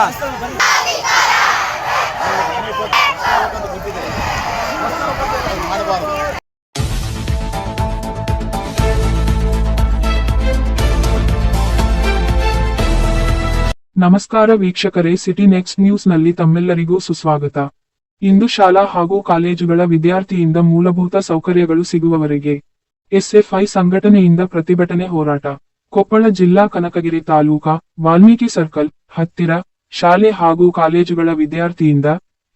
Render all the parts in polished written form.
ನಮಸ್ಕಾರ ವೀಕ್ಷಕರೇ, city next news ನಲ್ಲಿ ತಮ್ಮೆಲ್ಲರಿಗೂ ಸುಸ್ವಾಗತ. ಇಂದು ಶಾಲಾ ಹಾಗೂ ಕಾಲೇಜುಗಳ ವಿದ್ಯಾರ್ಥಿಯಿಂದ ಮೂಲಭೂತ ಸೌಕರ್ಯಗಳು ಸಿಗುವವರೆಗೆ ಎಸ್ಎಫ್ಐ ಸಂಘಟನೆಯಿಂದ ಪ್ರತಿಭಟನೆ ಹೋರಾಟ. ಕೊಪ್ಪಳ ಜಿಲ್ಲಾ ಕನಕಗಿರಿ ತಾಲೂಕಾ ವಾಲ್ಮೀಕಿ ಸರ್ಕಲ್ ಹತ್ತಿರ ಶಾಲೆ ಹಾಗೂ ಕಾಲೇಜುಗಳ ವಿದ್ಯಾರ್ಥಿಯಿಂದ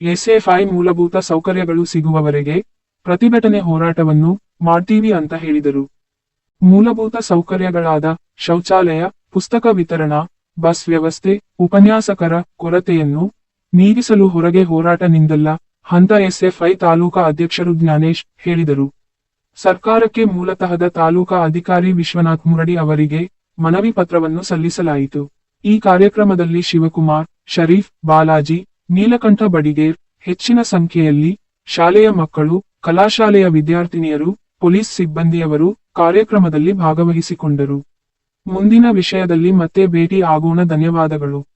ಎಸ್ಎಫ್ಐ ಮೂಲಭೂತ ಸೌಕರ್ಯಗಳು ಸಿಗುವವರೆಗೆ ಪ್ರತಿಭಟನೆ ಹೋರಾಟವನ್ನು ಮಾಡ್ತೀವಿ ಅಂತ ಹೇಳಿದರು. ಮೂಲಭೂತ ಸೌಕರ್ಯಗಳಾದ ಶೌಚಾಲಯ, ಪುಸ್ತಕ ವಿತರಣಾ, ಬಸ್ ವ್ಯವಸ್ಥೆ, ಉಪನ್ಯಾಸಕರ ಕೊರತೆಯನ್ನು ನೀಗಿಸಲು ಹೊರಗೆ ಹೋರಾಟ ನಿಂದಲ್ಲ ಅಂತ ಎಸ್ಎಫ್ಐ ತಾಲೂಕಾ ಅಧ್ಯಕ್ಷರು ಜ್ಞಾನೇಶ್ ಹೇಳಿದರು. ಸರ್ಕಾರಕ್ಕೆ ಮೂಲತಃದ ತಾಲೂಕಾ ಅಧಿಕಾರಿ ವಿಶ್ವನಾಥ್ ಮುರಡಿ ಅವರಿಗೆ ಮನವಿ ಪತ್ರವನ್ನು ಸಲ್ಲಿಸಲಾಯಿತು. ಈ ಕಾರ್ಯಕ್ರಮದಲ್ಲಿ ಶಿವಕುಮಾರ್, ಶರೀಫ್, ಬಾಲಾಜಿ, ನೀಲಕಂಠ ಬಡಿಗೇರ್, ಹೆಚ್ಚಿನ ಸಂಖ್ಯೆಯಲ್ಲಿ ಶಾಲೆಯ ಮಕ್ಕಳು, ಕಲಾಶಾಲೆಯ ವಿದ್ಯಾರ್ಥಿನಿಯರು, ಪೊಲೀಸ್ ಸಿಬ್ಬಂದಿಯವರು ಕಾರ್ಯಕ್ರಮದಲ್ಲಿ ಭಾಗವಹಿಸಿಕೊಂಡರು. ಮುಂದಿನ ವಿಷಯದಲ್ಲಿ ಮತ್ತೆ ಭೇಟಿ ಆಗೋಣ. ಧನ್ಯವಾದಗಳು.